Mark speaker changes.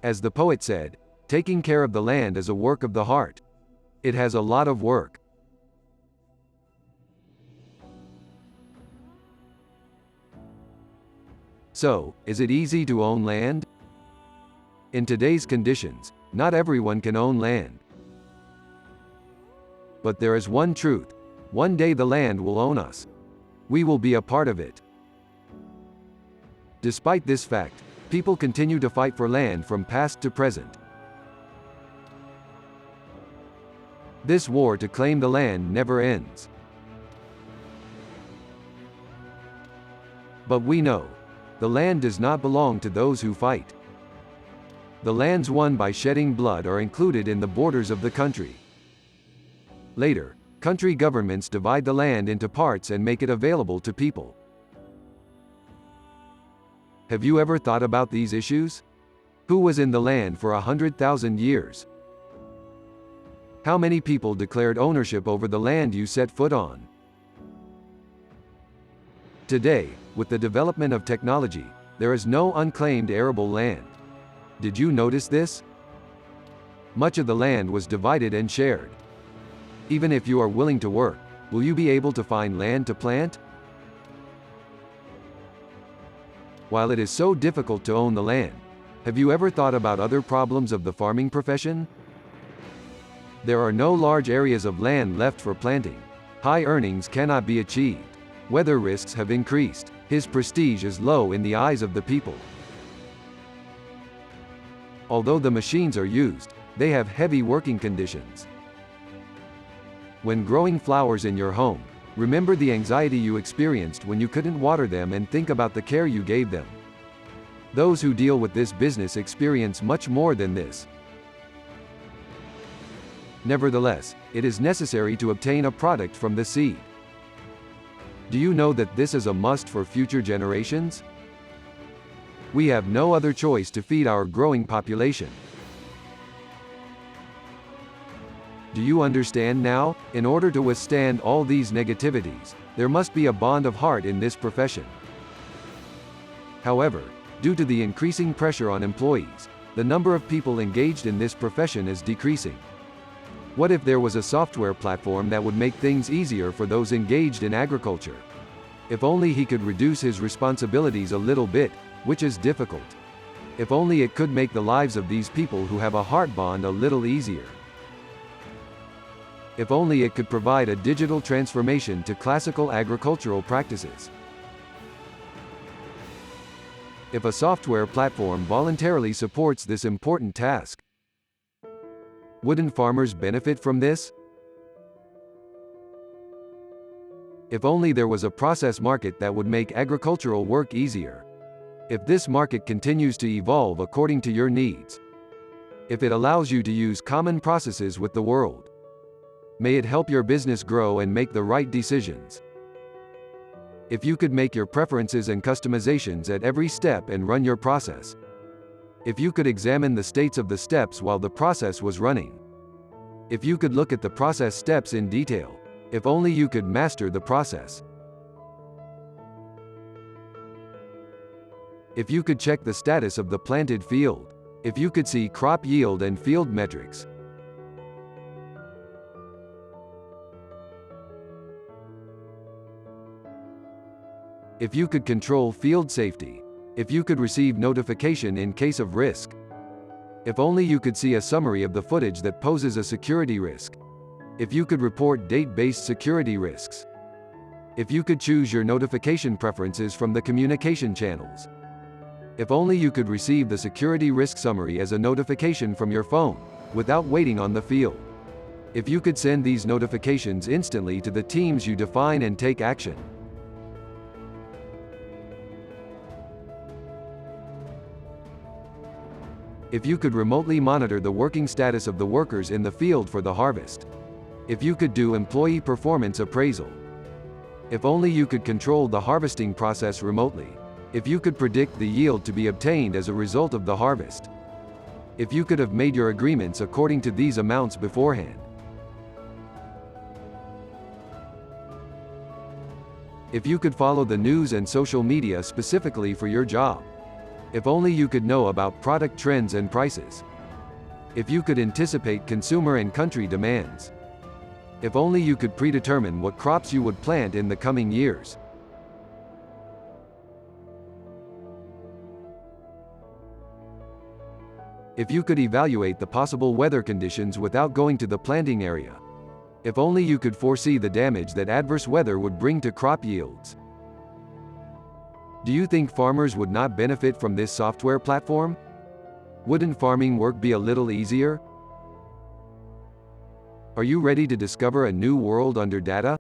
Speaker 1: As the poet said, taking care of the land is a work of the heart. It has a lot of work. So, is it easy to own land? In today's conditions, not everyone can own land. But there is one truth: one day the land will own us. We will be a part of it. Despite this fact, people continue to fight for land from past to present. This war to claim the land never ends. But we know, the land does not belong to those who fight. The lands won by shedding blood are included in the borders of the country. Later, country governments divide the land into parts and make it available to people. Have you ever thought about these issues? Who was in the land for 100,000 years? How many people declared ownership over the land you set foot on? Today, with the development of technology, there is no unclaimed arable land. Did you notice this? Much of the land was divided and shared. Even if you are willing to work, will you be able to find land to plant? While it is so difficult to own the land, have you ever thought about other problems of the farming profession? There are no large areas of land left for planting. High earnings cannot be achieved. Weather risks have increased. His prestige is low in the eyes of the people. Although the machines are used, they have heavy working conditions. When growing flowers in your home, remember the anxiety you experienced when you couldn't water them and think about the care you gave them. Those who deal with this business experience much more than this. Nevertheless, it is necessary to obtain a product from the seed. Do you know that this is a must for future generations? We have no other choice to feed our growing population. Do you understand now? In order to withstand all these negativities, there must be a bond of heart in this profession. However, due to the increasing pressure on employees, the number of people engaged in this profession is decreasing. What if there was a software platform that would make things easier for those engaged in agriculture? If only he could reduce his responsibilities a little bit, which is difficult. If only it could make the lives of these people who have a heart bond a little easier. If only it could provide a digital transformation to classical agricultural practices. If a software platform voluntarily supports this important task, wouldn't farmers benefit from this? If only there was a process market that would make agricultural work easier. If this market continues to evolve according to your needs. If it allows you to use common processes with the world. May it help your business grow and make the right decisions. If you could make your preferences and customizations at every step and run your process. If you could examine the states of the steps while the process was running. If you could look at the process steps in detail. If only you could master the process. If you could check the status of the planted field. If you could see crop yield and field metrics. If you could control field safety. If you could receive notification in case of risk. If only you could see a summary of the footage that poses a security risk. If you could report date-based security risks. If you could choose your notification preferences from the communication channels. If only you could receive the security risk summary as a notification from your phone, without waiting on the field. If you could send these notifications instantly to the teams you define and take action. If you could remotely monitor the working status of the workers in the field for the harvest. If you could do employee performance appraisal. If only you could control the harvesting process remotely. If you could predict the yield to be obtained as a result of the harvest. If you could have made your agreements according to these amounts beforehand. If you could follow the news and social media specifically for your job. If only you could know about product trends and prices. If you could anticipate consumer and country demands. If only you could predetermine what crops you would plant in the coming years. If you could evaluate the possible weather conditions without going to the planting area. If only you could foresee the damage that adverse weather would bring to crop yields. Do you think farmers would not benefit from this software platform? Wouldn't farming work be a little easier? Are you ready to discover a new world under data?